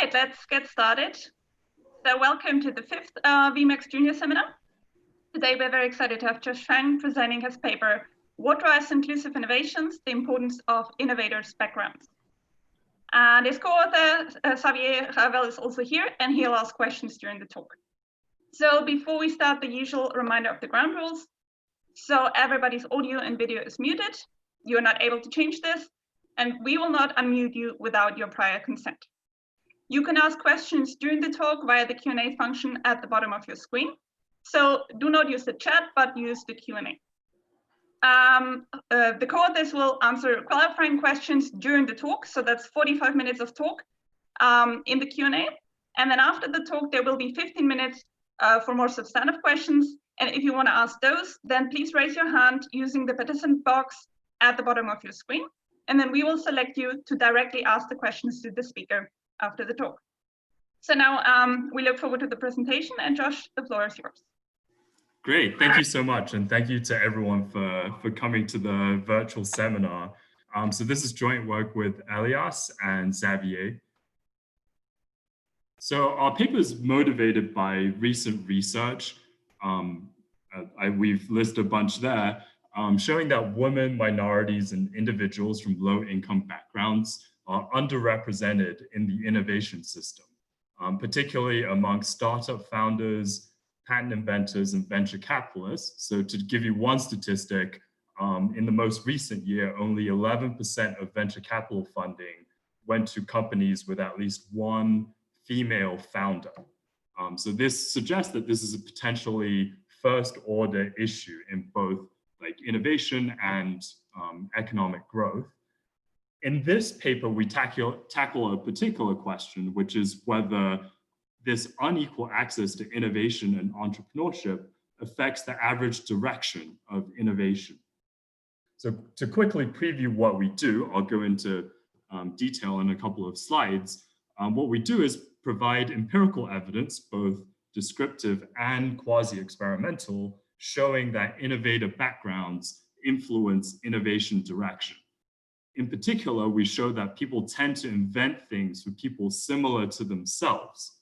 right, let's get started. So welcome to the fifth VMACS Junior Seminar. Today we're very excited to have Josh Fang presenting his paper, What Drives Inclusive Innovations? The Importance of Innovators' Backgrounds. And his co-author, Xavier Ravel, is also here, and he'll ask questions during the talk. So before we start, the usual reminder of the ground rules. So everybody's audio and video is muted. You're not able to change this, and we will not unmute you without your prior consent. You can ask questions during the talk via the Q&A function at the bottom of your screen. So do not use the chat, but use the Q&A. The co-authors will answer qualifying questions during the talk. So that's 45 minutes of talk in the Q&A. And then after the talk, there will be 15 minutes for more substantive questions. And if you want to ask those, then please raise your hand using the participant box at the bottom of your screen. And then we will select you to directly ask the questions to the speaker after the talk. So now we look forward to the presentation, and Josh, the floor is yours. Great, thank you so much, and thank you to everyone for coming to the virtual seminar. So this is joint work with Elias and Xavier. So our paper is motivated by recent research. We've listed a bunch there, showing that women, minorities, and individuals from low-income backgrounds are underrepresented in the innovation system, particularly among startup founders, patent inventors, and venture capitalists. So to give you one statistic, in the most recent year, only 11% of venture capital funding went to companies with at least one female founder. So this suggests that this is a potentially first-order issue in both innovation and economic growth. In this paper, we tackle a particular question, which is whether this unequal access to innovation and entrepreneurship affects the average direction of innovation. So to quickly preview what we do, I'll go into detail in a couple of slides. What we do is provide empirical evidence, both descriptive and quasi-experimental, showing that innovative backgrounds influence innovation direction. In particular, we show that people tend to invent things for people similar to themselves.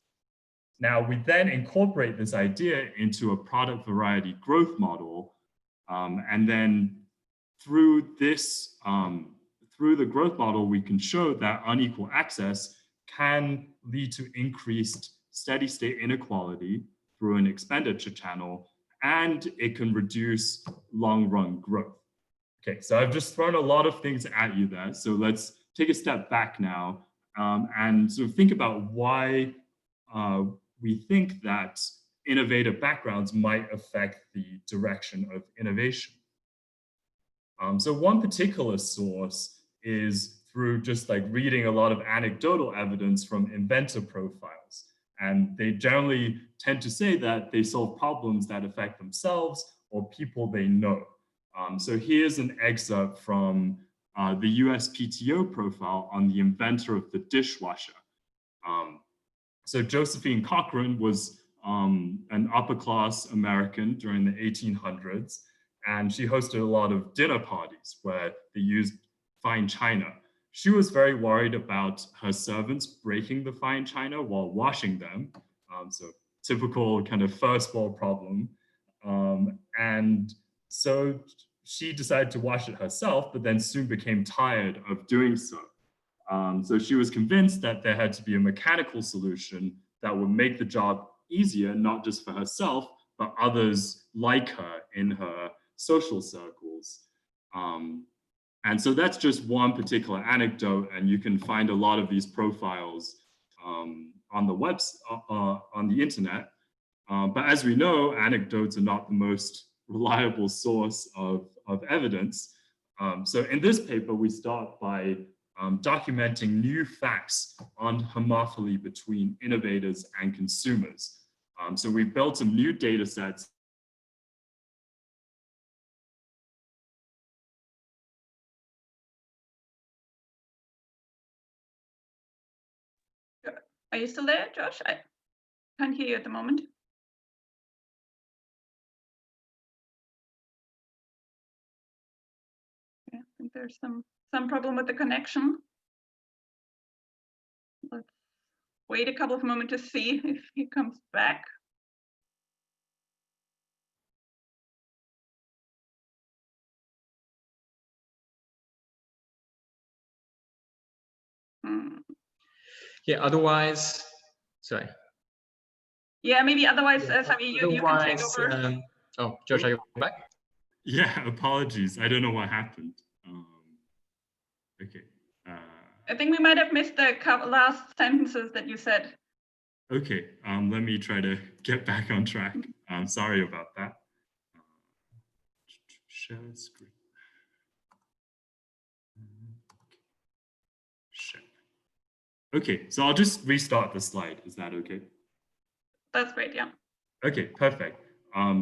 Now, we then incorporate this idea into a product variety growth model, and then through the growth model, we can show that unequal access can lead to increased steady-state inequality through an expenditure channel, and it can reduce long-run growth. Okay, so I've just thrown a lot of things at you there. So let's take a step back now and sort of think about why we think that innovative backgrounds might affect the direction of innovation. So one particular source is through just reading a lot of anecdotal evidence from inventor profiles. And they generally tend to say that they solve problems that affect themselves or people they know. So here's an excerpt from the USPTO profile on the inventor of the dishwasher. So Josephine Cochrane was an upper-class American during the 1800s, and she hosted a lot of dinner parties where they used fine china. She was very worried about her servants breaking the fine china while washing them. So typical kind of first world problem. And so she decided to wash it herself, but then soon became tired of doing so. So she was convinced that there had to be a mechanical solution that would make the job easier, not just for herself, but others like her in her social circles. And so that's just one particular anecdote, and you can find a lot of these profiles on the internet. But as we know, anecdotes are not the most reliable source of evidence. So in this paper, we start by documenting new facts on homophily between innovators and consumers. So we built some new data sets. Are you still there, Josh? I can't hear you at the moment. Yeah, I think there's some problem with the connection. Let's wait a couple of moments to see if he comes back. Yeah, otherwise, sorry. Yeah, maybe otherwise, Yeah, Sami, you can take over. Oh, Josh, are you back? Yeah, apologies. I don't know what happened. Okay. I think we might have missed the last sentences that you said. Okay, let me try to get back on track. I'm sorry about that. Share screen. Share. Okay, so I'll just restart the slide. Is that okay? That's great, yeah. Okay, perfect.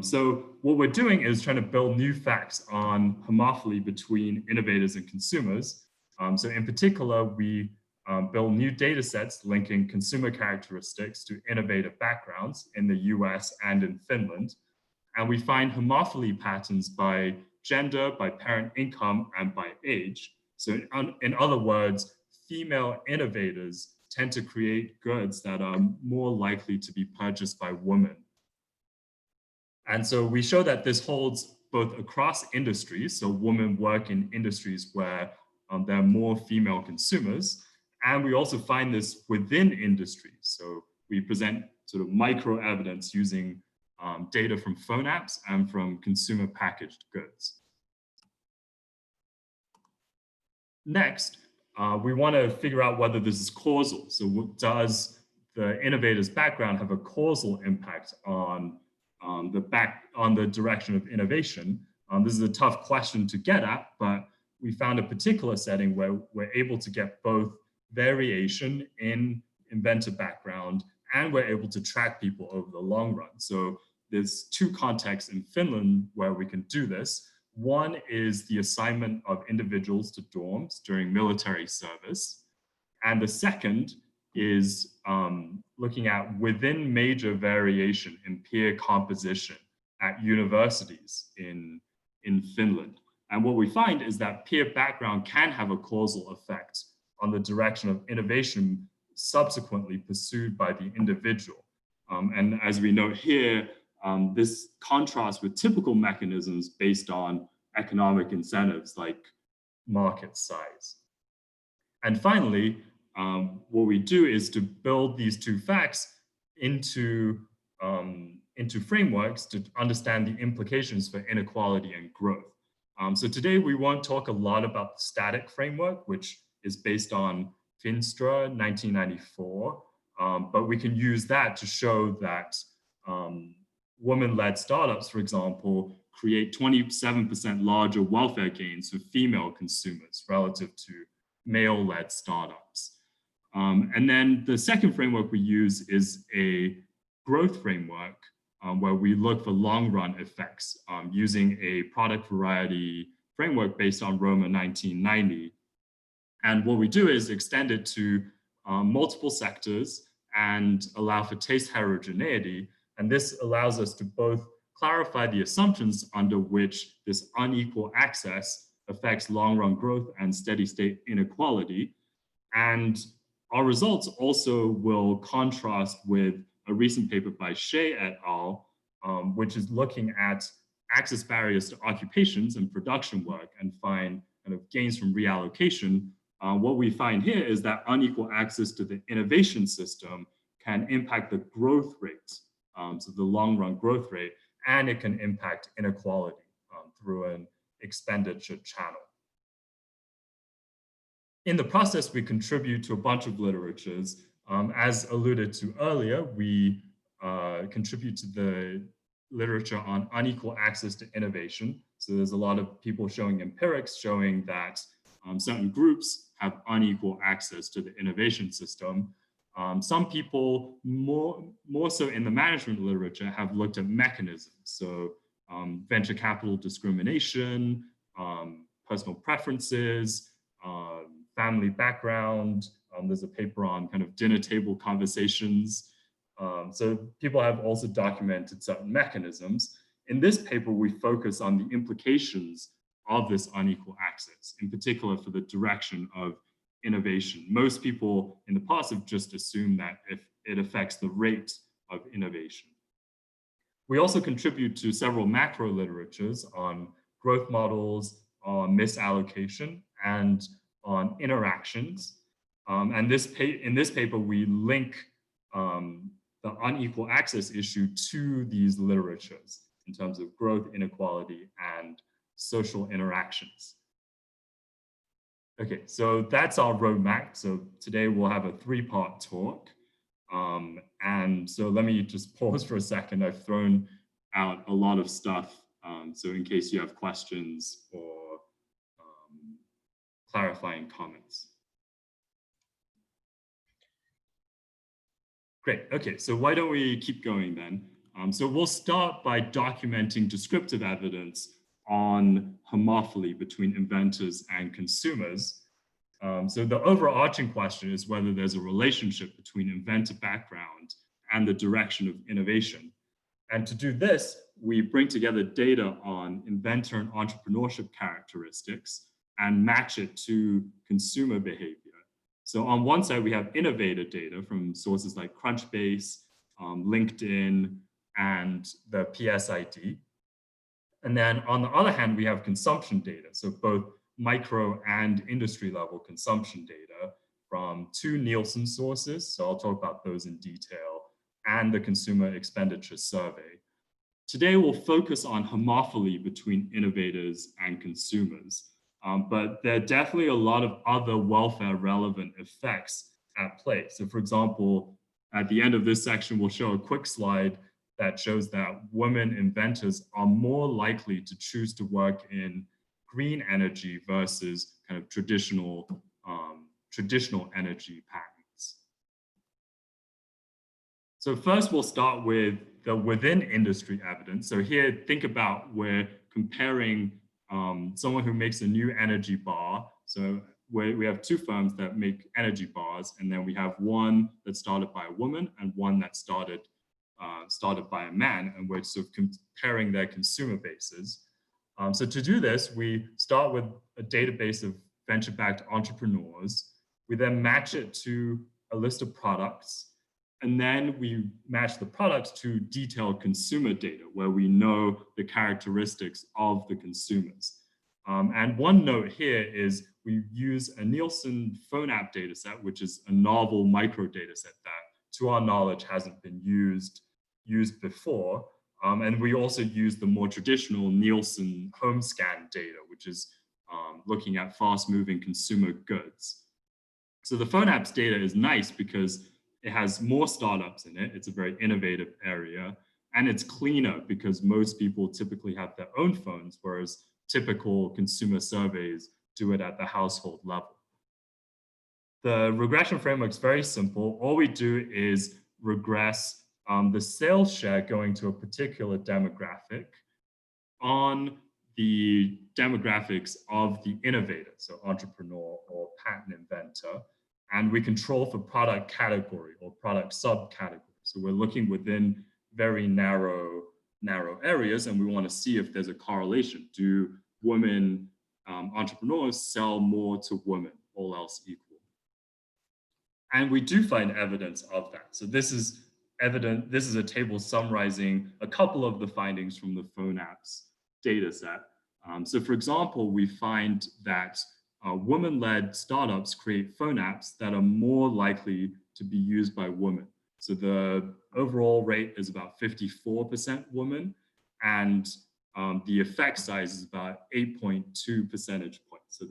So what we're doing is trying to build new facts on homophily between innovators and consumers. So in particular, we build new data sets linking consumer characteristics to innovative backgrounds in the US and in Finland. And we find homophily patterns by gender, by parent income, and by age. So in other words, female innovators tend to create goods that are more likely to be purchased by women. And so we show that this holds both across industries. So women work in industries where there are more female consumers. And we also find this within industries. So we present sort of micro evidence using data from phone apps and from consumer packaged goods. Next, we want to figure out whether this is causal. So does the innovator's background have a causal impact on the direction of innovation? This is a tough question to get at, but we found a particular setting where we're able to get both variation in inventor background and we're able to track people over the long run. So there's two contexts in Finland where we can do this. One is the assignment of individuals to dorms during military service. And the second is looking at within major variation in peer composition at universities in Finland. And what we find is that peer background can have a causal effect on the direction of innovation subsequently pursued by the individual. And as we note here, this contrasts with typical mechanisms based on economic incentives like market size. And finally, what we do is to build these two facts into frameworks to understand the implications for inequality and growth. So today we won't talk a lot about the static framework, which is based on Finstra 1994, but we can use that to show that women-led startups, for example, create 27% larger welfare gains for female consumers relative to male-led startups. And then the second framework we use is a growth framework where we look for long-run effects using a product variety framework based on Roma 1990. And what we do is extend it to multiple sectors and allow for taste heterogeneity. And this allows us to both clarify the assumptions under which this unequal access affects long-run growth and steady-state inequality. And our results also will contrast with a recent paper by Shea et al., which is looking at access barriers to occupations and production work and find kind of gains from reallocation. What we find here is that unequal access to the innovation system can impact the growth rate, so the long-run growth rate, and it can impact inequality through an expenditure channel. In the process, we contribute to a bunch of literatures. As alluded to earlier, we contribute to the literature on unequal access to innovation. So there's a lot of people showing empirics showing that certain groups have unequal access to the innovation system. Some people, more so in the management literature, have looked at mechanisms. So venture capital discrimination, personal preferences, family background. There's a paper on kind of dinner table conversations. So people have also documented certain mechanisms. In this paper, we focus on the implications of this unequal access, in particular for the direction of innovation. Most people in the past have just assumed that if it affects the rate of innovation. We also contribute to several macro literatures on growth models, on misallocation, and on interactions. And in this paper, we link the unequal access issue to these literatures in terms of growth, inequality, and social interactions. Okay, so that's our roadmap. So today we'll have a 3-part talk. And so let me just pause for a second. I've thrown out a lot of stuff. So in case you have questions or clarifying comments. Great, okay, so why don't we keep going then? So we'll start by documenting descriptive evidence on homophily between inventors and consumers. So the overarching question is whether there's a relationship between inventor background and the direction of innovation. And to do this, we bring together data on inventor and entrepreneurship characteristics and match it to consumer behavior. So on one side, we have innovator data from sources like Crunchbase, LinkedIn, and the PSID. And then on the other hand, we have consumption data. So both micro and industry level consumption data from 2 Nielsen sources. So I'll talk about those in detail, and the Consumer Expenditure Survey. Today, we'll focus on homophily between innovators and consumers. But there are definitely a lot of other welfare relevant effects at play. So for example, at the end of this section, we'll show a quick slide that shows that women inventors are more likely to choose to work in green energy versus kind of traditional energy patterns. So first, we'll start with the within industry evidence. So here, think about we're comparing someone who makes a new energy bar. So we have 2 firms that make energy bars, and then we have one that's started by a woman and one that started by a man, and we're sort of comparing their consumer bases. So to do this, we start with a database of venture-backed entrepreneurs. We then match it to a list of products, and then we match the products to detailed consumer data where we know the characteristics of the consumers. And one note here is we use a Nielsen phone app dataset, which is a novel micro dataset that, to our knowledge, hasn't been used before. And we also use the more traditional Nielsen home scan data, which is looking at fast-moving consumer goods. So the phone apps data is nice because it has more startups in it. It's a very innovative area. And it's cleaner because most people typically have their own phones, whereas typical consumer surveys do it at the household level. The regression framework is very simple. All we do is regress the sales share going to a particular demographic on the demographics of the innovator, so entrepreneur or patent inventor. And we control for product category or product subcategory. So we're looking within very narrow areas, and we want to see if there's a correlation. Do women entrepreneurs sell more to women, all else equal? And we do find evidence of that. So this is evident. This is a table summarizing a couple of the findings from the phone apps data set. So for example, we find that women-led startups create phone apps that are more likely to be used by women. So the overall rate is about 54% women, and the effect size is about 8.2 percentage points. So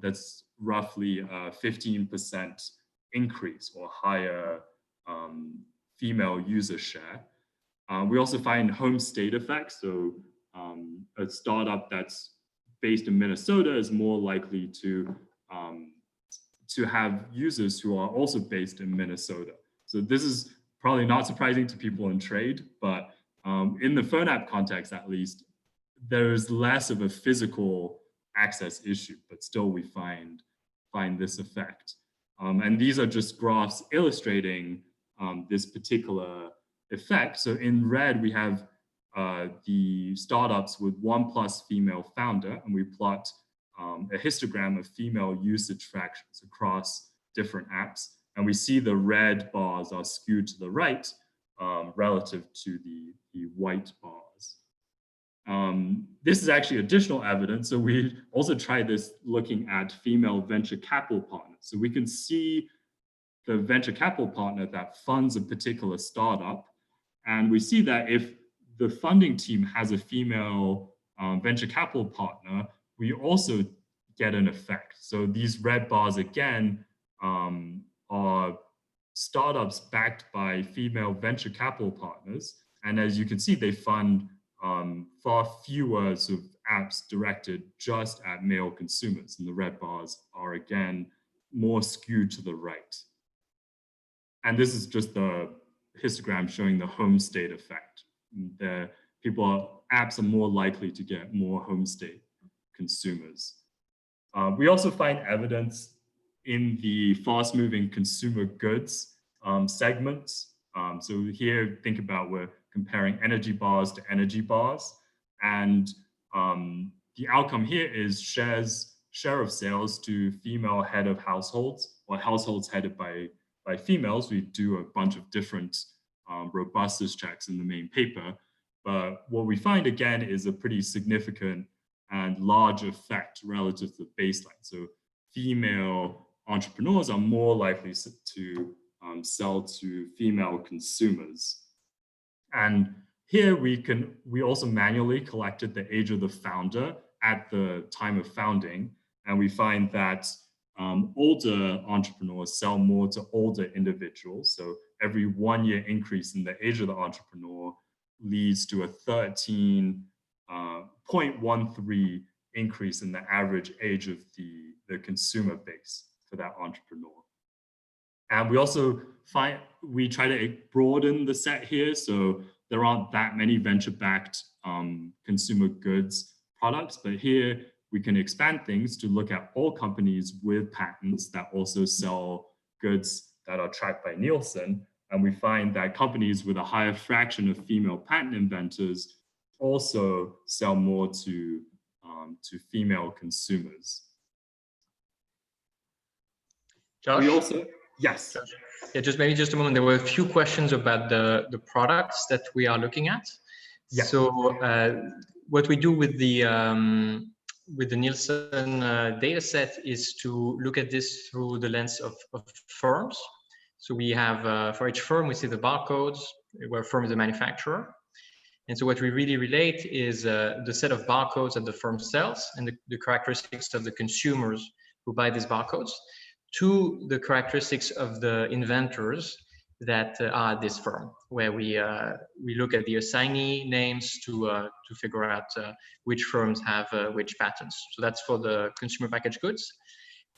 that's roughly a 15% increase or higher female user share. We also find home state effects. So a startup that's based in Minnesota is more likely to have users who are also based in Minnesota. So this is probably not surprising to people in trade, but in the phone app context, at least, there's less of a physical access issue, but still we find this effect. And these are just graphs illustrating this particular effect. So in red, we have the startups with 1+ female founder, and we plot a histogram of female usage fractions across different apps. And we see the red bars are skewed to the right relative to the white bars. This is actually additional evidence. So we also tried this looking at female venture capital partners. So we can see the venture capital partner that funds a particular startup. And we see that if the funding team has a female venture capital partner, we also get an effect. So these red bars again are startups backed by female venture capital partners. And as you can see, they fund far fewer sort of apps directed just at male consumers. And the red bars are again more skewed to the right. And this is just the histogram showing the home state effect. The apps are more likely to get more home state consumers. We also find evidence in the fast-moving consumer goods segments. So here, think about we're comparing energy bars to energy bars. And the outcome here is share of sales to female head of households or households headed by females. We do a bunch of different robustness checks in the main paper. But what we find again is a pretty significant and large effect relative to the baseline. So female entrepreneurs are more likely to sell to female consumers. And here we also manually collected the age of the founder at the time of founding. And we find that older entrepreneurs sell more to older individuals. So every 1 year increase in the age of the entrepreneur leads to a 13.13 increase in the average age of the consumer base for that entrepreneur. And we also we try to broaden the set here. So there aren't that many venture-backed consumer goods products, but here we can expand things to look at all companies with patents that also sell goods that are tracked by Nielsen. And we find that companies with a higher fraction of female patent inventors also sell more to female consumers. Josh? We also, yes. Yeah, maybe just a moment. There were a few questions about the products that we are looking at. Yeah. So what we do with the Nielsen data set is to look at this through the lens of firms. So we have, for each firm, we see the barcodes, where firm is the manufacturer. And so what we really relate is the set of barcodes that the firm sells and the characteristics of the consumers who buy these barcodes to the characteristics of the inventors that are at this firm, where we look at the assignee names to figure out which firms have which patents. So that's for the consumer packaged goods.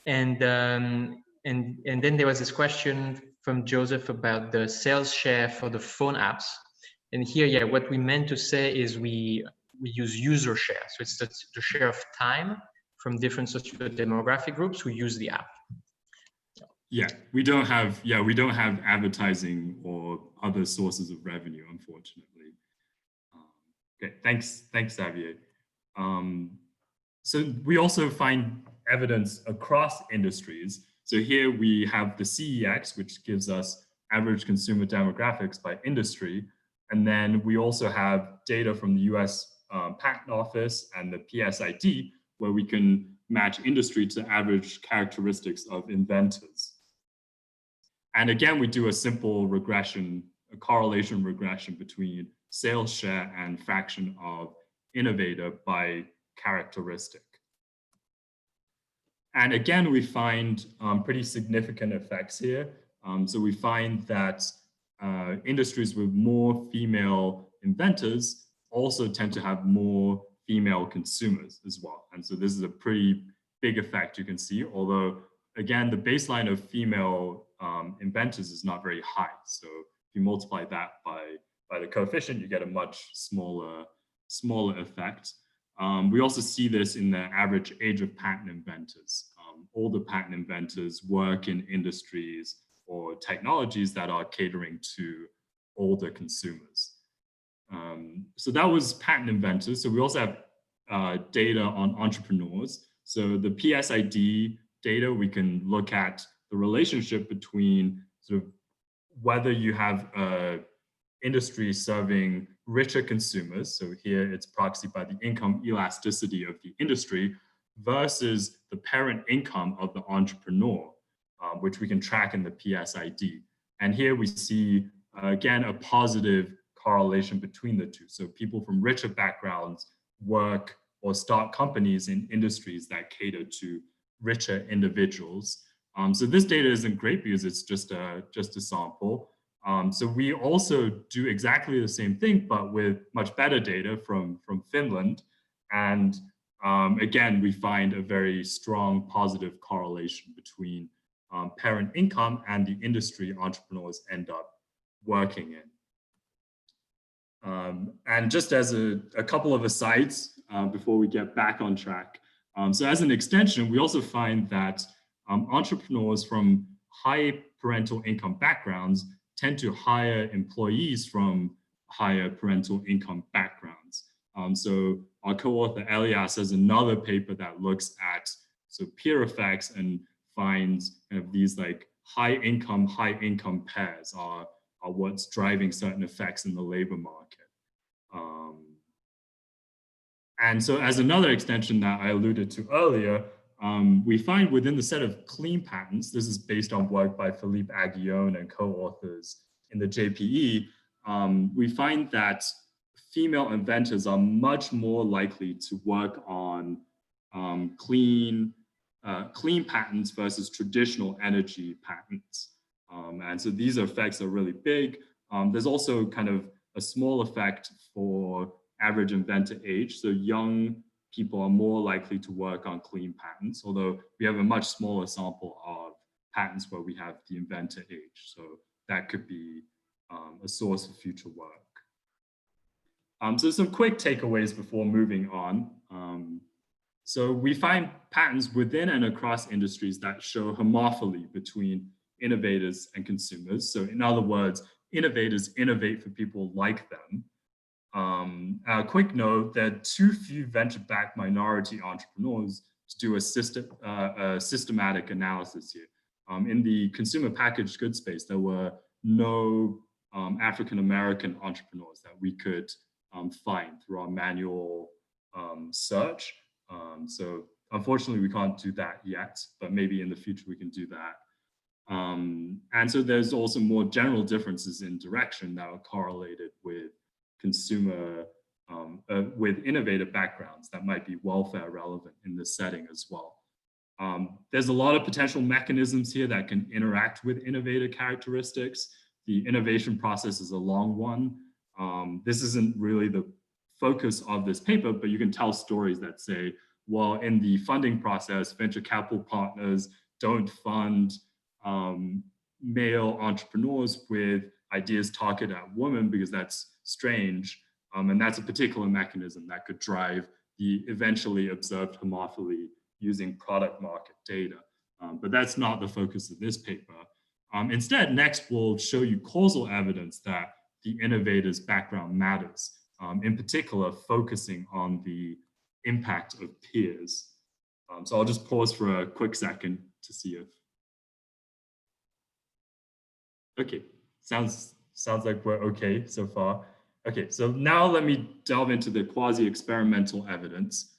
And then there was this question from Joseph about the sales share for the phone apps. And here, yeah, what we meant to say is we use user share. So it's the share of time from different socio-demographic groups who use the app. Yeah, we don't have advertising or other sources of revenue, unfortunately. Okay, thanks, Xavier. So we also find evidence across industries. So here we have the CEX, which gives us average consumer demographics by industry. And then we also have data from the US Patent Office and the PSID, where we can match industry to average characteristics of inventors. And again, we do a simple regression, a correlation regression between sales share and fraction of innovator by characteristic. And again, we find pretty significant effects here. So we find that industries with more female inventors also tend to have more female consumers as well. And so this is a pretty big effect you can see, although again, the baseline of female inventors is not very high. So if you multiply that by the coefficient, you get a much smaller effect. We also see this in the average age of patent inventors. Older patent inventors work in industries or technologies that are catering to older consumers. So that was patent inventors. So we also have data on entrepreneurs. So the PSID data, we can look at the relationship between sort of whether you have a industry serving richer consumers, so here it's proxied by the income elasticity of the industry, versus the parent income of the entrepreneur, which we can track in the PSID. And here we see, again, a positive correlation between the two. So people from richer backgrounds work or start companies in industries that cater to richer individuals. So this data isn't great because it's just a sample. So we also do exactly the same thing, but with much better data from Finland. And again, we find a very strong positive correlation between parent income and the industry entrepreneurs end up working in. And just as a couple of asides before we get back on track. So as an extension, we also find that entrepreneurs from high parental income backgrounds tend to hire employees from higher parental income backgrounds. So our co-author Elias has another paper that looks at peer effects and finds kind of these like high income pairs are what's driving certain effects in the labor market. And so as another extension that I alluded to earlier, we find within the set of clean patents, this is based on work by Philippe Aguillon and co-authors in the JPE, we find that female inventors are much more likely to work on clean patents versus traditional energy patents. And so these effects are really big. There's also kind of a small effect for average inventor age. So young people are more likely to work on clean patents, although we have a much smaller sample of patents where we have the inventor age. So that could be a source of future work. So some quick takeaways before moving on. So we find patents within and across industries that show homophily between innovators and consumers. So in other words, innovators innovate for people like them. A quick note that too few venture-backed minority entrepreneurs to do a systematic analysis here. In the consumer packaged goods space, there were no African-American entrepreneurs that we could find through our manual search. So unfortunately, we can't do that yet, but maybe in the future we can do that. And so there's also more general differences in direction that are correlated with consumer, with innovative backgrounds that might be welfare relevant in this setting as well. There's a lot of potential mechanisms here that can interact with innovative characteristics. The innovation process is a long one. This isn't really the focus of this paper, but you can tell stories that say, well, in the funding process, venture capital partners don't fund male entrepreneurs with ideas targeted at women because that's strange. And that's a particular mechanism that could drive the eventually observed homophily using product market data. But that's not the focus of this paper. Instead, next we'll show you causal evidence that the innovator's background matters, in particular focusing on the impact of peers. So I'll just pause for a quick second to see if. Okay, sounds like we're okay so far. Okay, so now let me delve into the quasi-experimental evidence.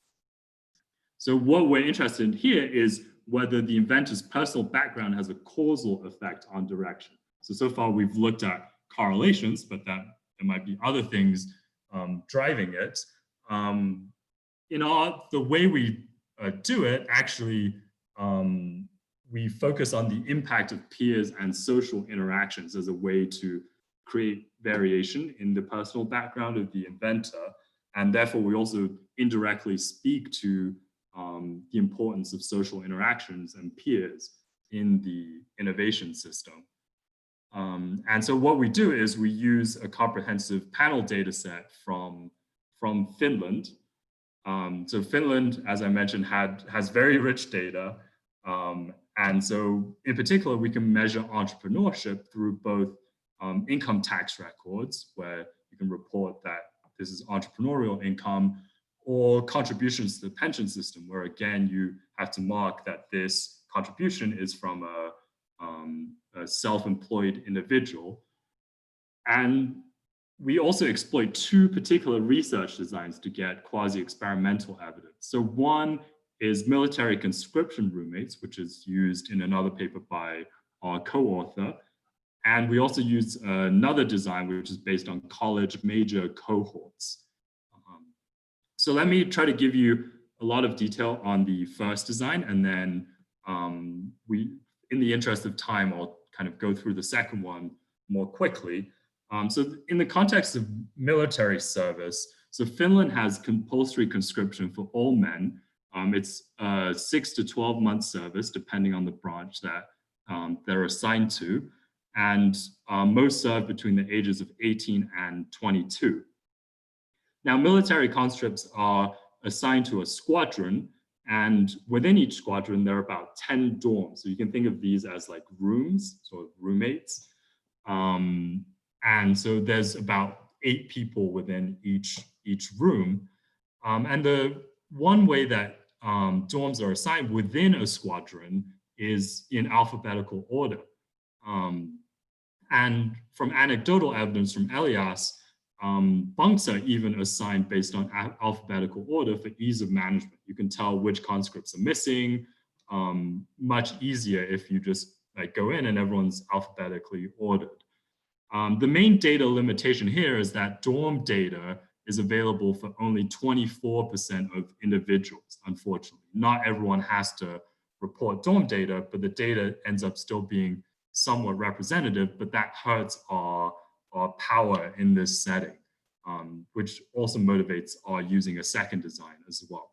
So what we're interested in here is whether the inventor's personal background has a causal effect on direction. So far we've looked at correlations, but that there might be other things driving it. The way we do it, actually, we focus on the impact of peers and social interactions as a way to create variation in the personal background of the inventor. And therefore, we also indirectly speak to the importance of social interactions and peers in the innovation system. And so what we do is we use a comprehensive panel data set from Finland. So Finland, as I mentioned, has very rich data. And so in particular, we can measure entrepreneurship through both income tax records, where you can report that this is entrepreneurial income, or contributions to the pension system, where again, you have to mark that this contribution is from a self-employed individual. And we also exploit two particular research designs to get quasi-experimental evidence. So one is military conscription roommates, which is used in another paper by our co-author. And we also use another design, which is based on college major cohorts. So let me try to give you a lot of detail on the first design, and then in the interest of time, I'll kind of go through the second one more quickly. So in the context of military service, so Finland has compulsory conscription for all men. It's 6 to 12 month service, depending on the branch that they're assigned to. And most serve between the ages of 18 and 22. Now, military conscripts are assigned to a squadron, and within each squadron, there are about 10 dorms. So you can think of these as like rooms, so roommates. And so there's about 8 people within each room. And the one way that dorms are assigned within a squadron is in alphabetical order. And from anecdotal evidence from Elias, bunks are even assigned based on alphabetical order for ease of management. You can tell which conscripts are missing, much easier if you just like go in and everyone's alphabetically ordered. The main data limitation here is that dorm data is available for only 24% of individuals, unfortunately. Not everyone has to report dorm data, but the data ends up still being somewhat representative, but that hurts our power in this setting, which also motivates our using a second design as well.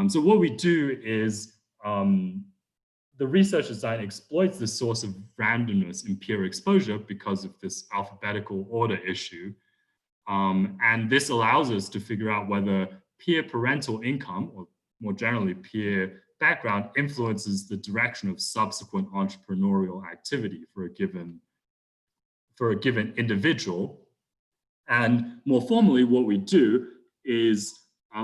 So what we do is the research design exploits the source of randomness in peer exposure because of this alphabetical order issue. And this allows us to figure out whether peer parental income, or more generally peer background, influences the direction of subsequent entrepreneurial activity for a given individual. And more formally, what we do is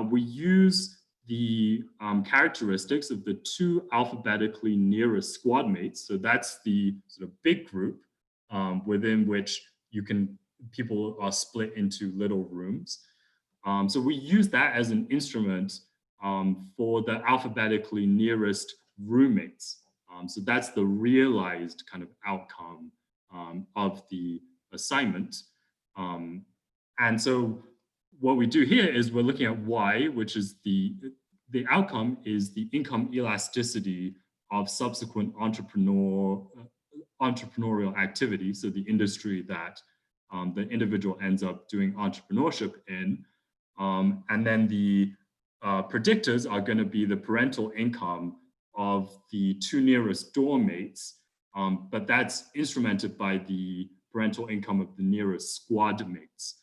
we use the characteristics of the 2 alphabetically nearest squad mates. So that's the sort of big group within which people are split into little rooms. So we use that as an instrument for the alphabetically nearest roommates. So that's the realized kind of outcome of the assignment. And so what we do here is we're looking at Y, which is the outcome is the income elasticity of subsequent entrepreneurial activity. So the industry that the individual ends up doing entrepreneurship in. And then the predictors are going to be the parental income of the 2 nearest dorm mates, but that's instrumented by the parental income of the nearest squad mates.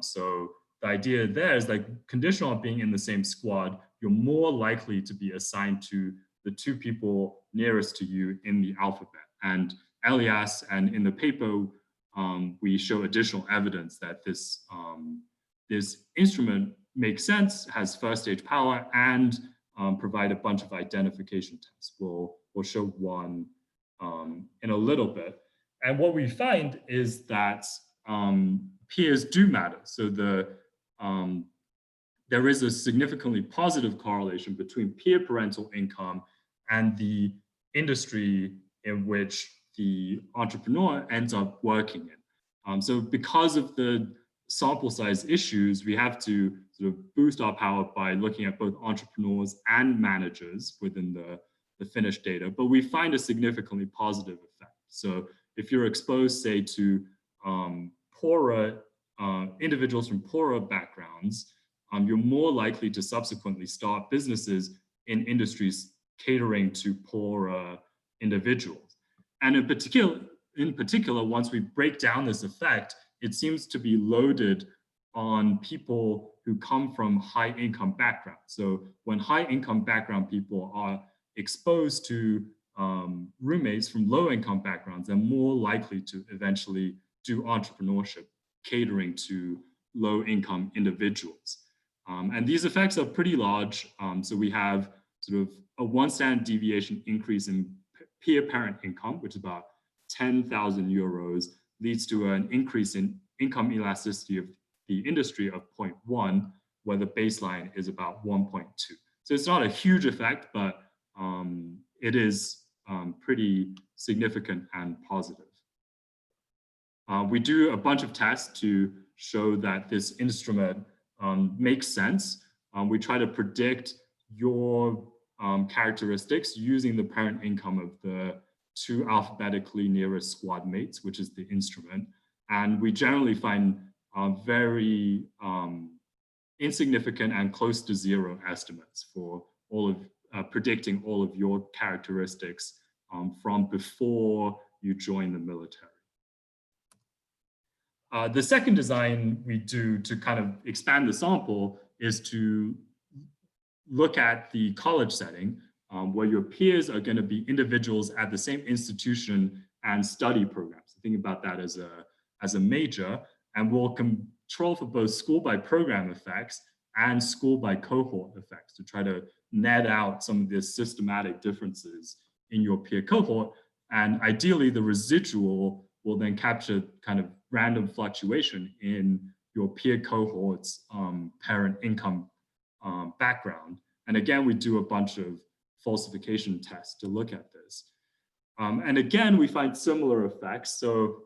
So the idea there is like conditional on being in the same squad, you're more likely to be assigned to the 2 people nearest to you in the alphabet. And Elias and in the paper, we show additional evidence that this instrument makes sense, has first stage power, and provide a bunch of identification tests. We'll show one in a little bit. And what we find is that peers do matter. So there is a significantly positive correlation between peer parental income and the industry in which the entrepreneur ends up working in. So because of the sample size issues, we have to sort of boost our power by looking at both entrepreneurs and managers within the finished data, but we find a significantly positive effect. So if you're exposed, say, to poorer individuals from poorer backgrounds, you're more likely to subsequently start businesses in industries catering to poorer individuals. And in particular, once we break down this effect, it seems to be loaded on people who come from high income backgrounds. So when high income background people are exposed to roommates from low income backgrounds, they're more likely to eventually do entrepreneurship catering to low income individuals. And these effects are pretty large. So we have sort of a 1 standard deviation increase in peer parent income, which is about 10,000 euros, leads to an increase in income elasticity of the industry of 0.1, where the baseline is about 1.2. So it's not a huge effect, but it is pretty significant and positive. We do a bunch of tests to show that this instrument makes sense. We try to predict your characteristics using the parent income of the 2 alphabetically nearest squad mates, which is the instrument. And we generally find very insignificant and close to 0 estimates for all of predicting all of your characteristics from before you join the military. The second design we do to kind of expand the sample is to look at the college setting where your peers are going to be individuals at the same institution and study programs. Think about that as a major, and we'll control for both school by program effects and school by cohort effects to try to net out some of the systematic differences in your peer cohort. And ideally, the residual will then capture kind of random fluctuation in your peer cohort's parent income background. And again, we do a bunch of falsification tests to look at this. And again, we find similar effects. So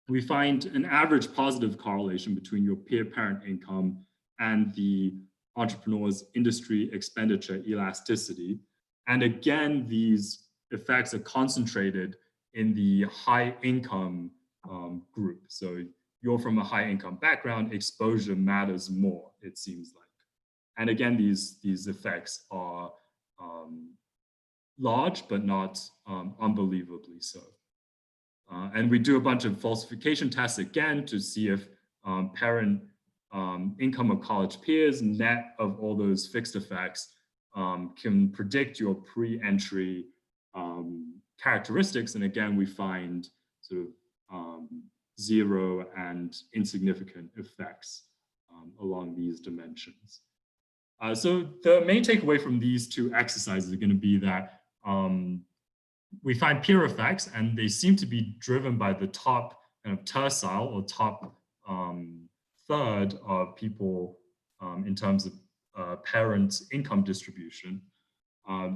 we find an average positive correlation between your peer parent income and the entrepreneur's industry expenditure elasticity. And again, these effects are concentrated in the high income group. So you're from a high income background, exposure matters more, it seems like. And again, these effects are large, but not unbelievably so. And we do a bunch of falsification tests again to see if parent income of college peers, net of all those fixed effects, can predict your pre-entry characteristics. And again, we find sort of 0 and insignificant effects along these dimensions. So the main takeaway from these 2 exercises are going to be that we find peer effects, and they seem to be driven by the top kind of tercile or top third of people in terms of parents' income distribution.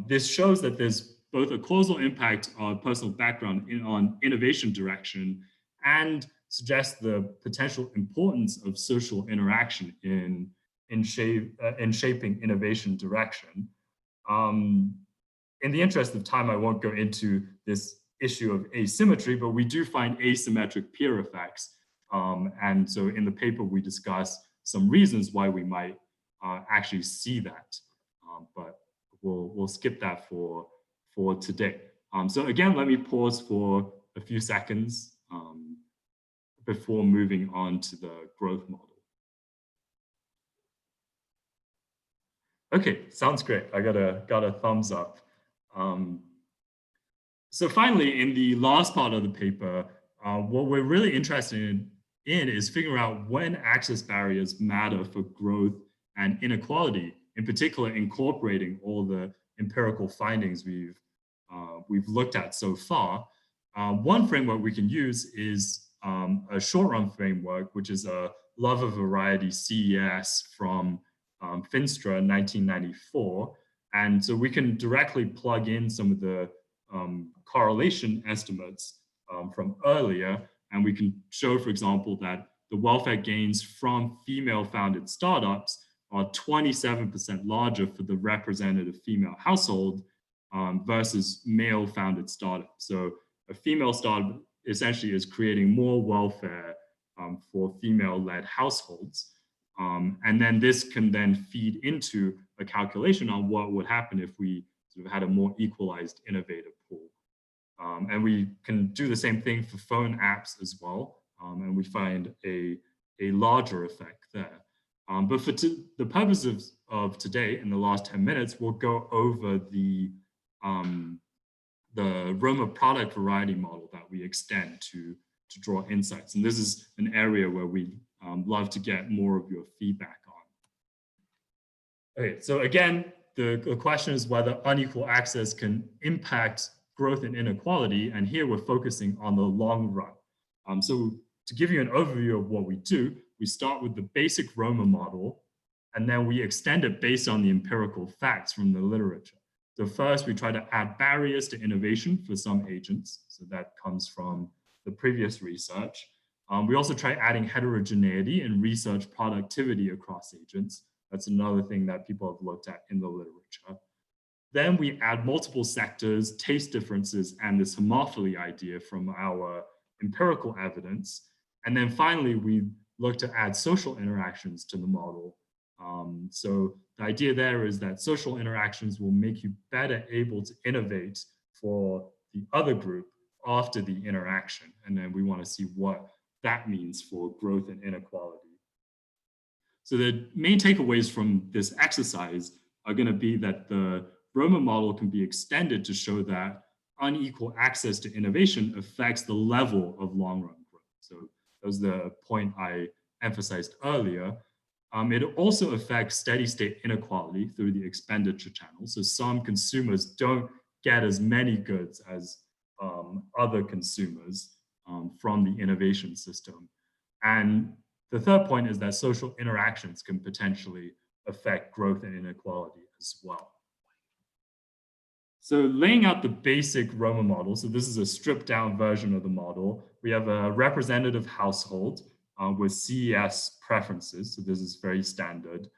This shows that there's both a causal impact on personal background on innovation direction, and suggests the potential importance of social interaction in shaping innovation direction. In the interest of time, I won't go into this issue of asymmetry, but we do find asymmetric peer effects. And so in the paper, we discuss some reasons why we might actually see that. But we'll skip that for today. So again, let me pause for a few seconds before moving on to the growth model. Okay, sounds great. I got a thumbs up. So finally, in the last part of the paper, what we're really interested in is figuring out when access barriers matter for growth and inequality, in particular, incorporating all the empirical findings we've looked at so far. One framework we can use is a short-run framework, which is a love of variety CES from Finstra in 1994. And so we can directly plug in some of the correlation estimates from earlier, and we can show, for example, that the welfare gains from female-founded startups are 27% larger for the representative female household versus male-founded startups. So a female startup essentially is creating more welfare for female-led households. And then this can then feed into a calculation on what would happen if we sort of had a more equalized innovative pool. And we can do the same thing for phone apps as well. And we find a larger effect there. But for the purposes of today, in the last 10 minutes, we'll go over the Roma product variety model that we extend to draw insights. And this is an area where we love to get more of your feedback Okay, so again, the question is whether unequal access can impact growth and inequality, and here we're focusing on the long run. So to give you an overview of what we do, we start with the basic Roma model, and then we extend it based on the empirical facts from the literature. So first, we try to add barriers to innovation for some agents. So that comes from the previous research. We also try adding heterogeneity and research productivity across agents. That's another thing that people have looked at in the literature. Then we add multiple sectors, taste differences, and this homophily idea from our empirical evidence. And then finally, we look to add social interactions to the model. So the idea there is that social interactions will make you better able to innovate for the other group after the interaction. And then we want to see what that means for growth and inequality. So the main takeaways from this exercise are going to be that the Roma model can be extended to show that unequal access to innovation affects the level of long-run growth. So that was the point I emphasized earlier. It also affects steady-state inequality through the expenditure channel. So some consumers don't get as many goods as other consumers from the innovation system. And the third point is that social interactions can potentially affect growth and inequality as well. So laying out the basic Roma model, so this is a stripped down version of the model. We have a representative household with CES preferences. So this is very standard.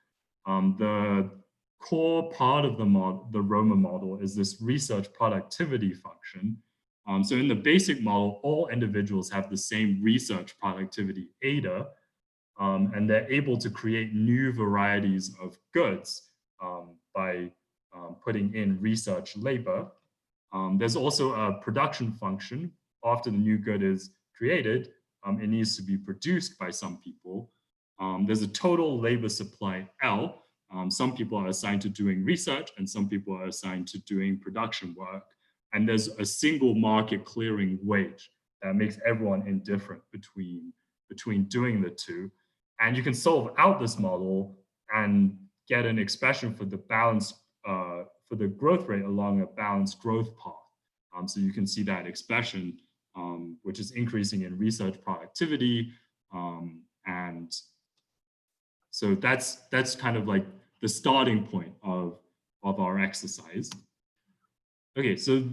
The core part of the Roma model is this research productivity function. So in the basic model, all individuals have the same research productivity ADA, and they're able to create new varieties of goods by putting in research labor. There's also a production function. After the new good is created, it needs to be produced by some people. There's a total labor supply L. Some people are assigned to doing research and some people are assigned to doing production work. And there's a single market clearing wage that makes everyone indifferent between doing the two. And you can solve out this model and get an expression for the balance, for the growth rate along a balanced growth path. So you can see that expression, which is increasing in research productivity. And so that's kind of like the starting point of our exercise. Okay, so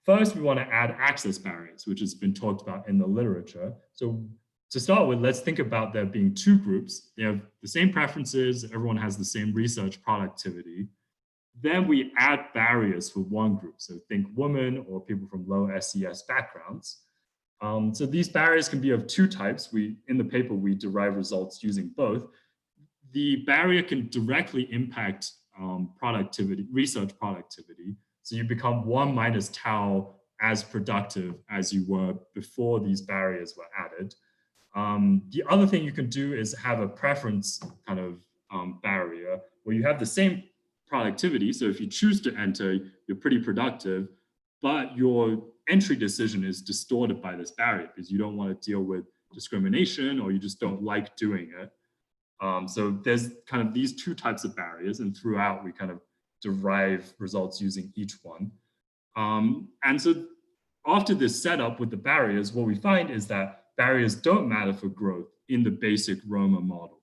first we want to add access barriers, which has been talked about in the literature. So to start with, let's think about there being two groups. They have the same preferences, everyone has the same research productivity. Then we add barriers for one group. So think women or people from low SES backgrounds. So these barriers can be of two types. In the paper, we derive results using both. The barrier can directly impact productivity, research productivity. So you become 1 minus tau as productive as you were before these barriers were added. The other thing you can do is have a preference kind of barrier where you have the same productivity. So if you choose to enter, you're pretty productive, but your entry decision is distorted by this barrier because you don't want to deal with discrimination or you just don't like doing it. So there's kind of these two types of barriers, and throughout we kind of derive results using each one. And so after this setup with the barriers, what we find is that barriers don't matter for growth in the basic Roma model.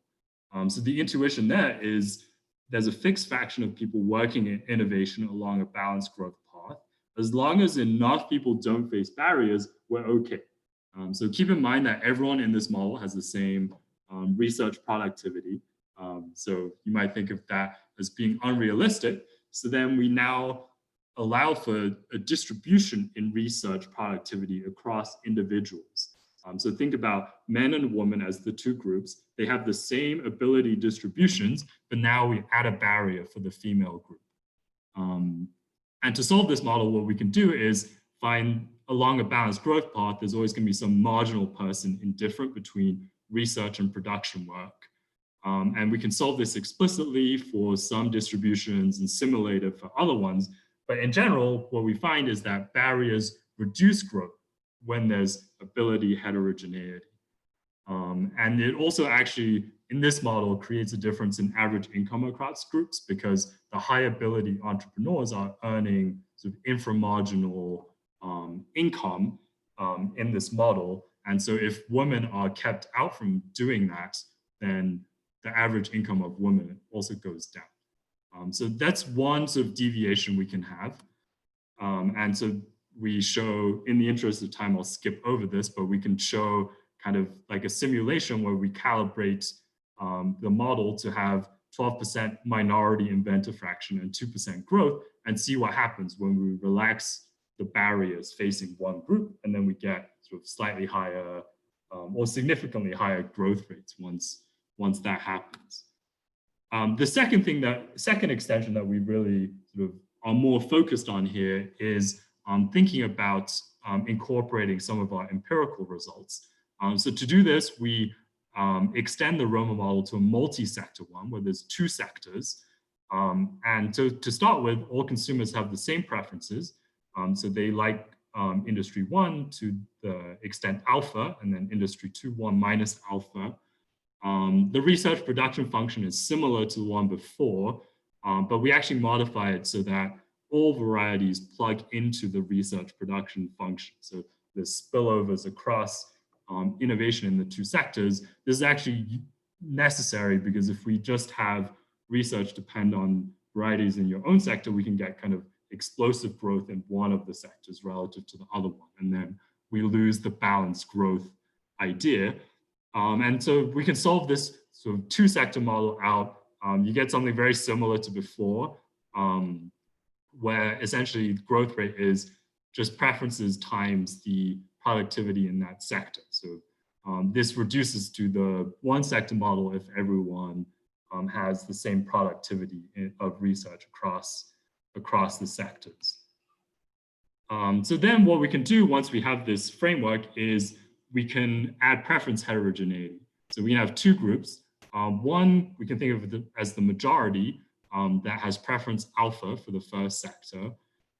So the intuition there is there's a fixed fraction of people working in innovation along a balanced growth path. As long as enough people don't face barriers, we're okay. So keep in mind that everyone in this model has the same research productivity. So you might think of that as being unrealistic. So then we now allow for a distribution in research productivity across individuals. So think about men and women as the two groups. They have the same ability distributions, but now we add a barrier for the female group. And to solve this model, what we can do is find along a balanced growth path, there's always going to be some marginal person indifferent between research and production work. And we can solve this explicitly for some distributions and simulate it for other ones. But in general, what we find is that barriers reduce growth when there's ability heterogeneity. And it also actually in this model creates a difference in average income across groups because the high ability entrepreneurs are earning sort of inframarginal income in this model. And so if women are kept out from doing that, then the average income of women also goes down. So that's one sort of deviation we can have. And so we show, in the interest of time, I'll skip over this, but we can show kind of like a simulation where we calibrate the model to have 12% minority inventor fraction and 2% growth and see what happens when we relax the barriers facing one group, and then we get sort of slightly higher or significantly higher growth rates once that happens. The second extension that we really sort of are more focused on here is thinking about incorporating some of our empirical results. So to do this, we extend the Roma model to a multi-sector one where there's 2 sectors. And to start with, all consumers have the same preferences. So they like industry 1 to the extent alpha, and then industry 2, 1 minus alpha. The research production function is similar to the one before, but we actually modify it so that all varieties plug into the research production function. So the spillovers across innovation in the 2 sectors. This is actually necessary because if we just have research depend on varieties in your own sector, we can get kind of explosive growth in one of the sectors relative to the other one. And then we lose the balanced growth idea. And so we can solve this sort of 2-sector model out. You get something very similar to before, where essentially growth rate is just preferences times the productivity in that sector. So this reduces to the 1-sector model if everyone has the same productivity of research across the sectors. So then what we can do once we have this framework is we can add preference heterogeneity. So we have 2 groups. One, we can think of it as the majority that has preference alpha for the first sector.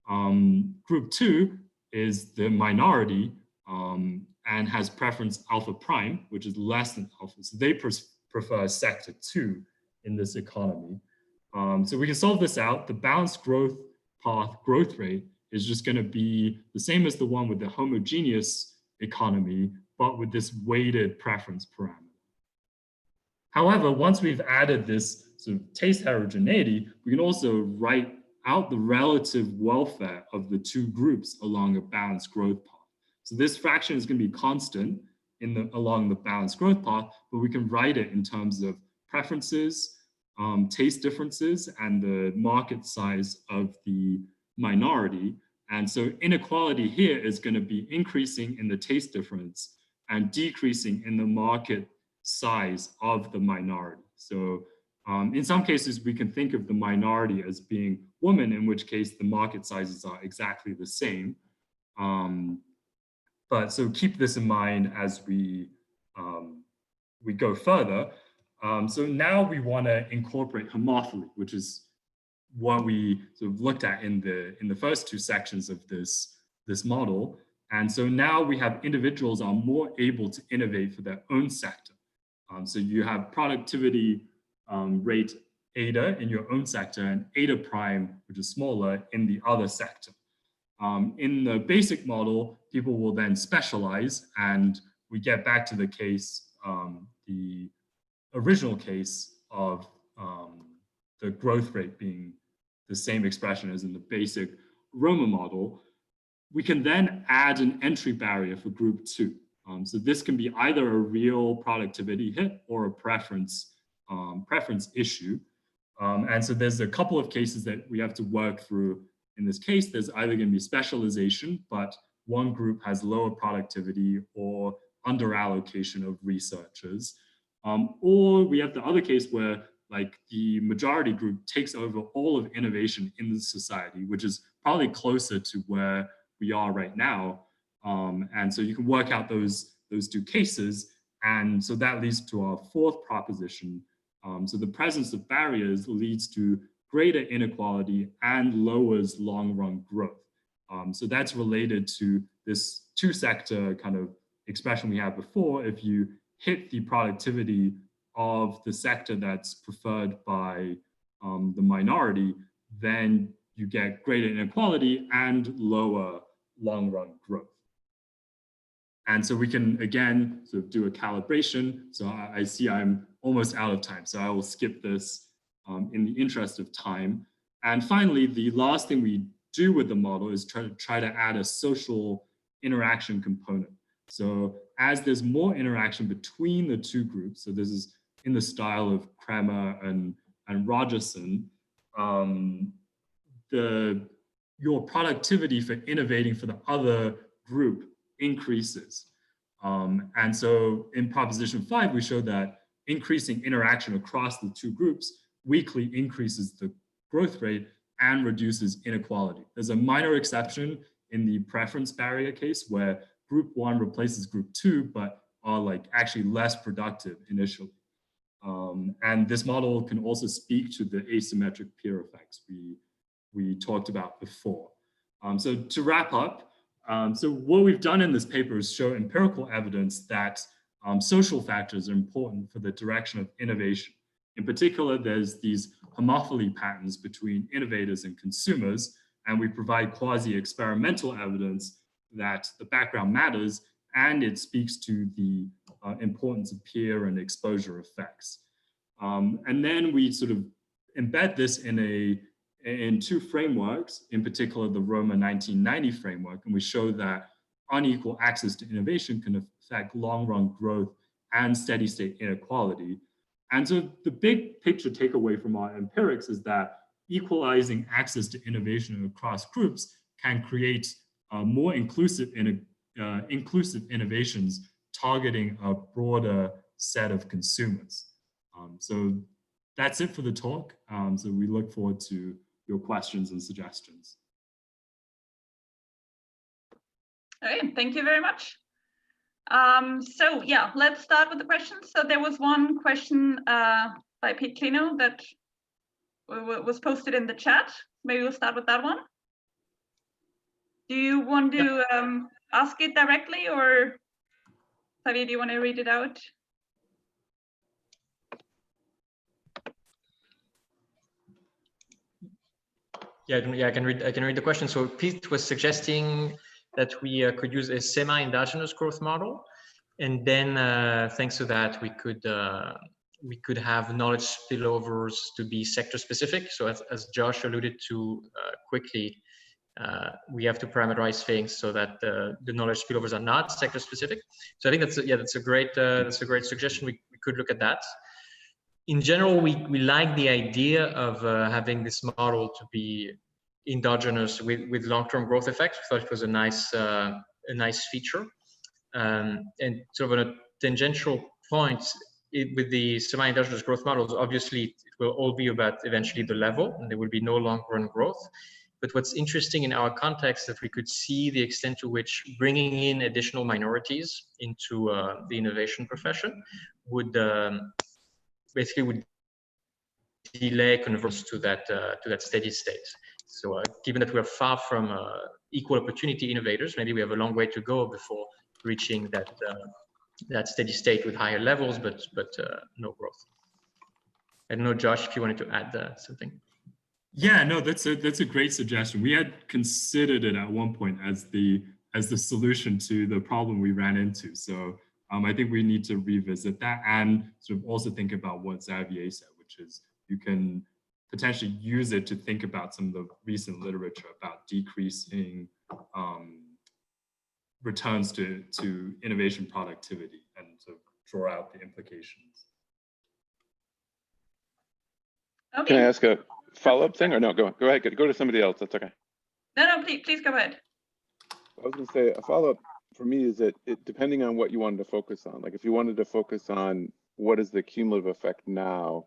Group 2 is the minority and has preference alpha prime, which is less than alpha. So they prefer sector 2 in this economy. So we can solve this out. The balanced growth path growth rate is just going to be the same as the one with the homogeneous economy, but with this weighted preference parameter. However, once we've added this sort of taste heterogeneity, we can also write out the relative welfare of the 2 groups along a balanced growth path. So this fraction is going to be constant along the balanced growth path, but we can write it in terms of preferences, taste differences, and the market size of the minority. And so inequality here is going to be increasing in the taste difference and decreasing in the market size of the minority. So in some cases, we can think of the minority as being women, in which case the market sizes are exactly the same. But so keep this in mind as we go further. So now we want to incorporate homophily, which is what we sort of looked at in the first 2 sections of this model. And so now we have individuals are more able to innovate for their own sector. So you have productivity rate eta in your own sector and eta prime, which is smaller, in the other sector. In the basic model, people will then specialize, and we get back to the case, the original case of the growth rate being the same expression as in the basic Roma model. We can then add an entry barrier for group 2. So this can be either a real productivity hit or a preference issue. And so there's a couple of cases that we have to work through. In this case, there's either going to be specialization, but one group has lower productivity or under allocation of researchers. Or we have the other case where like the majority group takes over all of innovation in the society, which is probably closer to where we are right now. And so you can work out those 2 cases. And so that leads to our 4th proposition. So the presence of barriers leads to greater inequality and lowers long-run growth. So that's related to this 2-sector kind of expression we had before. If you hit the productivity of the sector that's preferred by the minority, then you get greater inequality and lower long-run growth. And so we can, again, sort of do a calibration. So I see I'm almost out of time, so I will skip this in the interest of time. And finally, the last thing we do with the model is try to add a social interaction component. So as there's more interaction between the two groups, so this is in the style of Kremer and Rogerson, your productivity for innovating for the other group increases. And so in proposition 5, we showed that increasing interaction across the two groups weakly increases the growth rate and reduces inequality. There's a minor exception in the preference barrier case where group 1 replaces group 2, but are like actually less productive initially. And this model can also speak to the asymmetric peer effects we talked about before. So to wrap up, so what we've done in this paper is show empirical evidence that social factors are important for the direction of innovation. In particular, there's these homophily patterns between innovators and consumers, and we provide quasi-experimental evidence that the background matters, and it speaks to the importance of peer and exposure effects. And then we sort of embed this in two frameworks, in particular the Roma 1990 framework, and we show that unequal access to innovation can affect long-run growth and steady-state inequality. And so the big picture takeaway from our empirics is that equalizing access to innovation across groups can create more inclusive innovations targeting a broader set of consumers. So that's it for the talk. So we look forward to your questions and suggestions. Okay, thank you very much. So yeah, let's start with the questions. So there was one question by Pete Clino that was posted in the chat. Maybe we'll start with that one. Do you want to ask it directly, or Xavier, do you want to read it out? Yeah, I can read the question. So Pete was suggesting that we could use a semi-endogenous growth model, and then thanks to that we could have knowledge spillovers to be sector specific. So as Josh alluded to quickly, we have to parameterize things so that the knowledge spillovers are not sector specific. So I think that's a great suggestion. We could look at that. In general, we like the idea of having this model to be endogenous with long-term growth effects. We thought it was a nice feature. And sort of on a tangential point, with the semi-endogenous growth models, obviously it will all be about eventually the level, and there will be no long-run growth. But what's interesting in our context is that we could see the extent to which bringing in additional minorities into the innovation profession would basically delay convergence to that steady state. So given that we are far from equal opportunity innovators, maybe we have a long way to go before reaching that steady state with higher levels, but no growth. I don't know, Josh, if you wanted to add something. Yeah, no, that's a great suggestion. We had considered it at one point as the solution to the problem we ran into. So I think we need to revisit that and sort of also think about what Xavier said, which is you can potentially use it to think about some of the recent literature about decreasing returns to innovation productivity and to draw out the implications. Okay. Can I ask a follow-up thing, or no? Go ahead. Go to somebody else. That's okay. No, please go ahead. I was going to say a follow-up for me is that depending on what you wanted to focus on, like if you wanted to focus on what is the cumulative effect now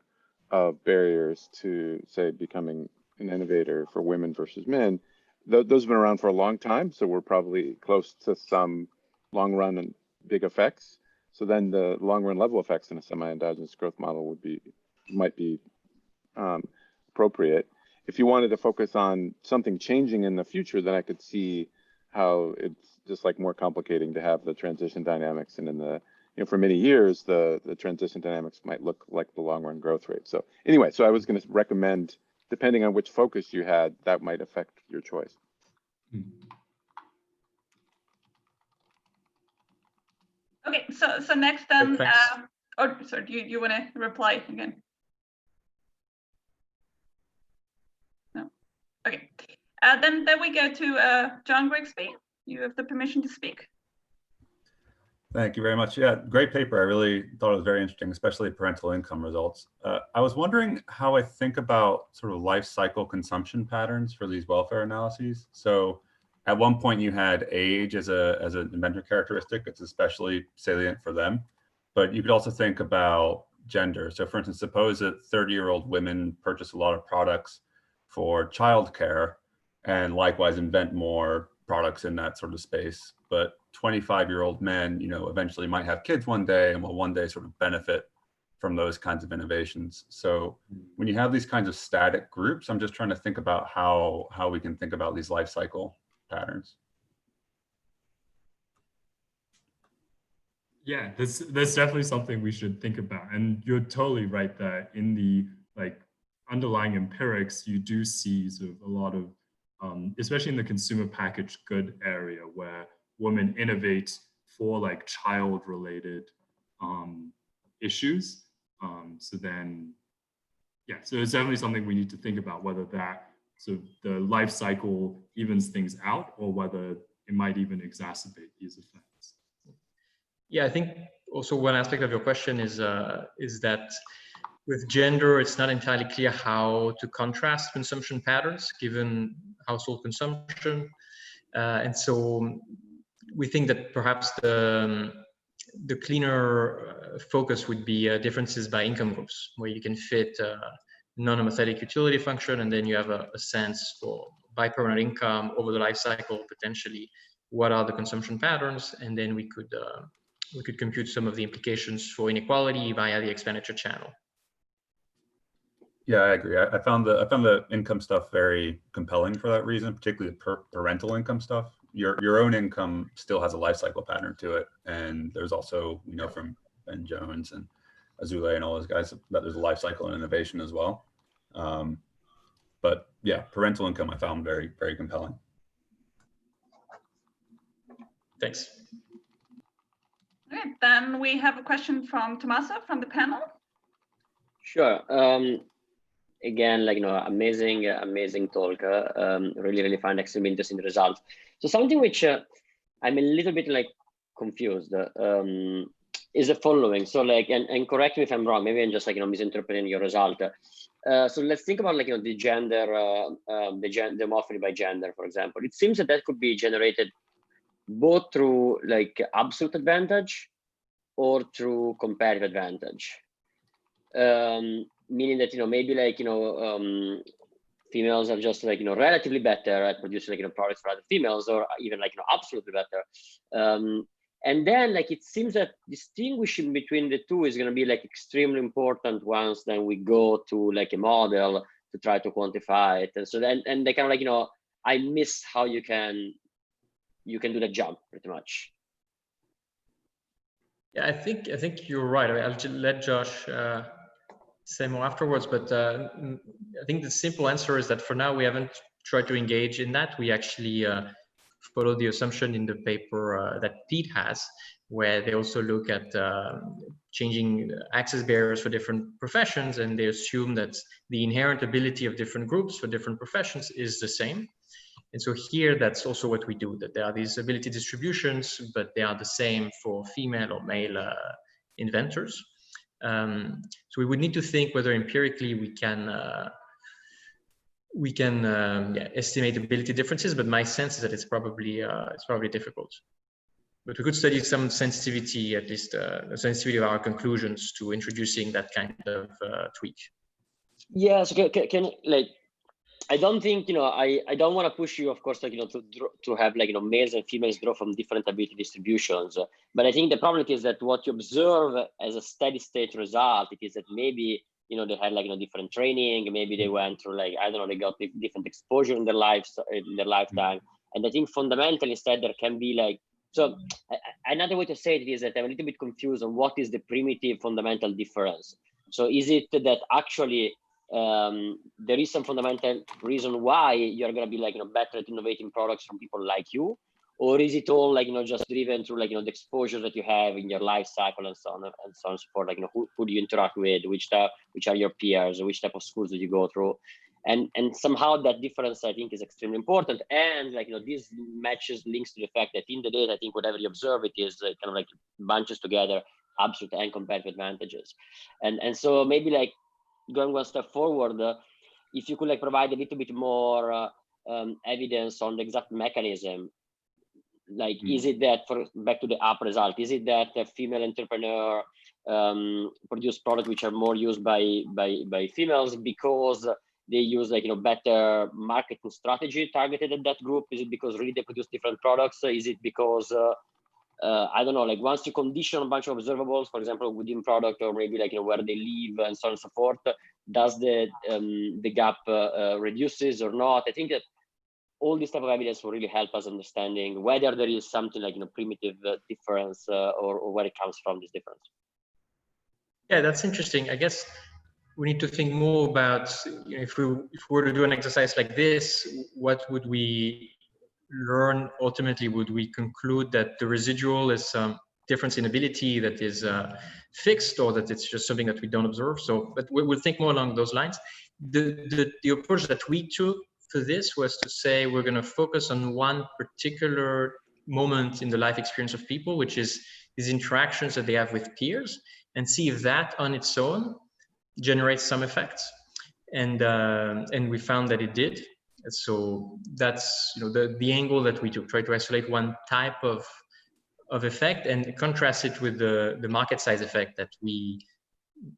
of barriers to, say, becoming an innovator for women versus men, those have been around for a long time, so we're probably close to some long-run and big effects. So then the long-run level effects in a semi-endogenous growth model might be appropriate. If you wanted to focus on something changing in the future, then I could see how it's just like more complicating to have the transition dynamics and in the for many years, the transition dynamics might look like the long run growth rate. So anyway, so I was going to recommend, depending on which focus you had, that might affect your choice. Okay, so next then, oh, sorry, do you want to reply again? No. Okay. Then we go to John Grigsby. You have the permission to speak. Thank you very much. Yeah, great paper. I really thought it was very interesting, especially parental income results. I was wondering how I think about sort of life cycle consumption patterns for these welfare analyses. So at one point you had age as an inventor characteristic. It's especially salient for them, but you could also think about gender. So for instance, suppose that 30-year-old women purchase a lot of products for childcare and likewise invent more products in that sort of space. But 25-year-old men, eventually might have kids one day and will one day sort of benefit from those kinds of innovations. So when you have these kinds of static groups, I'm just trying to think about how we can think about these life cycle patterns. Yeah, that's definitely something we should think about. And you're totally right that in the underlying empirics, you do see sort of a lot of, especially in the consumer packaged good area, where women innovate for child-related issues. So then, yeah, so it's definitely something we need to think about, whether that sort of the life cycle evens things out or whether it might even exacerbate these effects. Yeah, I think also one aspect of your question is that with gender, it's not entirely clear how to contrast consumption patterns given household consumption. And so we think that perhaps the cleaner focus would be differences by income groups, where you can fit non-homothetic utility function, and then you have a sense for by parental income over the life cycle, potentially, what are the consumption patterns, and then we could compute some of the implications for inequality via the expenditure channel. Yeah, I agree. I found the income stuff very compelling for that reason, particularly the parental income stuff. Your own income still has a life cycle pattern to it, and there's also from Ben Jones and Azule and all those guys that there's a life cycle and innovation as well. But yeah, parental income I found very, very compelling. Thanks. Okay, then we have a question from Tommaso from the panel. Sure. Again, amazing talk. Really find extremely interesting results. So something which I'm a little bit confused is the following. So and correct me if I'm wrong. Maybe I'm just misinterpreting your result. So let's think about the gender, the homophily by gender, for example. It seems that could be generated both through absolute advantage or through comparative advantage. Meaning that maybe females are just relatively better at producing products for other females, or even absolutely better. And then it seems that distinguishing between the two is going to be extremely important once then we go to a model to try to quantify it. And so then they kind of I miss how you can do the jump pretty much. Yeah, I think you're right. I'll just let Josh say more afterwards, but I think the simple answer is that for now we haven't tried to engage in that. We actually follow the assumption in the paper that Pete has, where they also look at changing access barriers for different professions, and they assume that the inherent ability of different groups for different professions is the same. And so here, that's also what we do, that there are these ability distributions, but they are the same for female or male inventors. So we would need to think whether empirically we can estimate ability differences, but my sense is that it's probably difficult. But we could study some sensitivity, at least the sensitivity of our conclusions to introducing that kind of tweak. Yeah, so can I don't think I don't want to push you, of course, to have males and females draw from different ability distributions. But I think the problem is that what you observe as a steady state result, it is that maybe they had different training, maybe they went through I don't know, they got different exposure in their lives, in their lifetime. And I think fundamentally instead there can be So another way to say it is that I'm a little bit confused on what is the primitive fundamental difference. So is it that actually there is some fundamental reason why you're going to be like, better at innovating products from people like you, or is it all like, just driven through like, the exposure that you have in your life cycle and so on and so on and so forth, like, who do you interact with, which are your peers, which type of schools do you go through? And somehow that difference, I think, is extremely important. And like, this matches, links to the fact that in the data, I think whatever you observe, it is kind of like bunches together absolute and competitive advantages. And so maybe like going one step forward, if you could like provide a little bit more evidence on the exact mechanism, like, is it that, back to the up result, is it that a female entrepreneur produce products which are more used by females because they use like, better marketing strategy targeted at that group? Is it because really they produce different products? Is it because, I don't know, like once you condition a bunch of observables, for example, within product, or maybe like, where they live and so on and so forth, does the gap reduces or not? I think that all this type of evidence will really help us understanding whether there is something like, primitive difference or where it comes from, this difference. Yeah, that's interesting. I guess we need to think more about, if we were to do an exercise like this, what would we learn ultimately? Would we conclude that the residual is some difference in ability that is fixed, or that it's just something that we don't observe? So, but we'll think more along those lines. The approach that we took for this was to say we're going to focus on one particular moment in the life experience of people, which is these interactions that they have with peers, and see if that on its own generates some effects. And we found that it did. So that's the angle that we took, try to isolate one type of effect and contrast it with the market size effect that we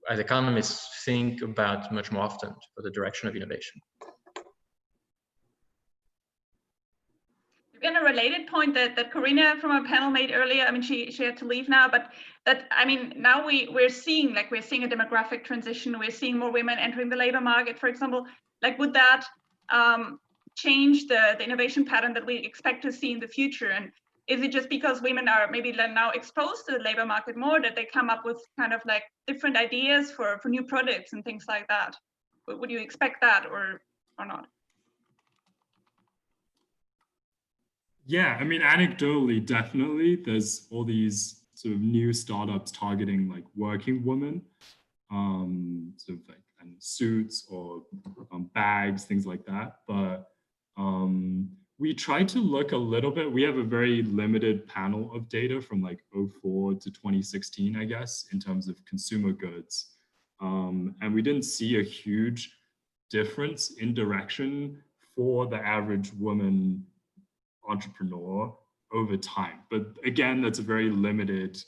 as economists think about much more often for the direction of innovation. Again, a related point that Corina from our panel made earlier, I mean, she had to leave now, but that, I mean, now we're seeing a demographic transition. We're seeing more women entering the labor market, for example. Like, would that change the innovation pattern that we expect to see in the future? And is it just because women are maybe now exposed to the labor market more that they come up with kind of like different ideas for new products and things like that? Would you expect that or not? Yeah, I mean, anecdotally, definitely, there's all these sort of new startups targeting like working women, sort of like and suits or bags, things like that. But we try to look a little bit. We have a very limited panel of data from like 2004 to 2016, I guess, in terms of consumer goods. And we didn't see a huge difference in direction for the average woman entrepreneur over time. But again, that's a very limited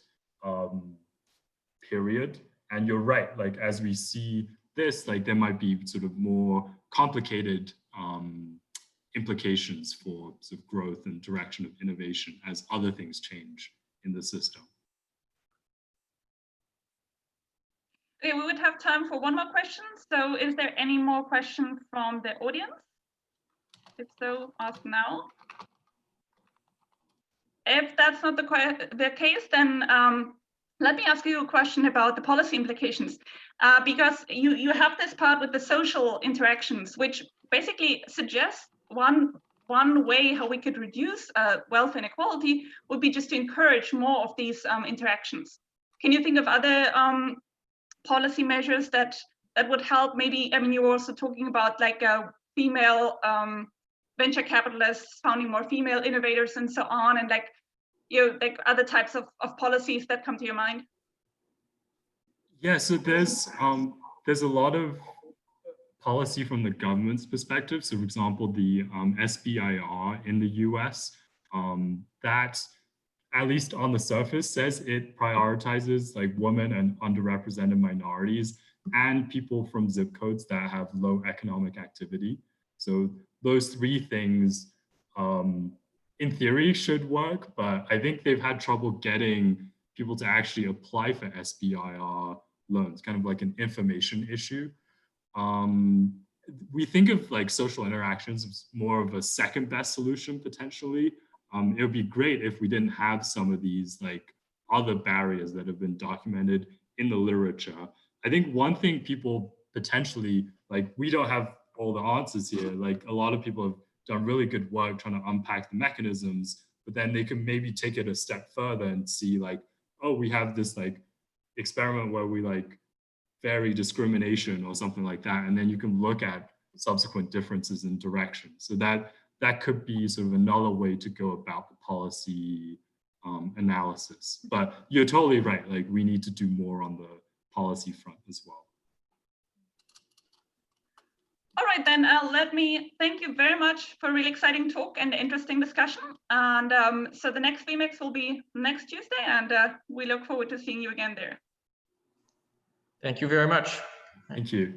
period. And you're right, like as we see this, like there might be sort of more complicated implications for sort of growth and direction of innovation as other things change in the system. Okay, we would have time for one more question. So is there any more questions from the audience? If so, ask now. If that's not the case, then let me ask you a question about the policy implications, because you have this part with the social interactions, which basically suggests one way how we could reduce wealth inequality would be just to encourage more of these interactions. Can you think of other policy measures that would help? Maybe, I mean, you were also talking about like female venture capitalists founding more female innovators and so on, and like like other types of policies that come to your mind? Yeah, so there's a lot of policy from the government's perspective. So for example, the SBIR in the US, that at least on the surface says it prioritizes like women and underrepresented minorities and people from zip codes that have low economic activity. So those three things in theory should work, but I think they've had trouble getting people to actually apply for SBIR loans, kind of like an information issue. We think of like social interactions as more of a second best solution potentially, it would be great if we didn't have some of these like other barriers that have been documented in the literature. I think one thing people potentially, like, we don't have all the answers here. Like, a lot of people have done really good work trying to unpack the mechanisms, but then they can maybe take it a step further and see like, oh, we have this like experiment where we like vary discrimination or something like that. And then you can look at subsequent differences in direction. So that could be sort of another way to go about the policy analysis. But you're totally right. Like, we need to do more on the policy front as well. All right, then let me thank you very much for a really exciting talk and interesting discussion. And so the next VMACS will be next Tuesday, and we look forward to seeing you again there. Thank you very much. Thank you.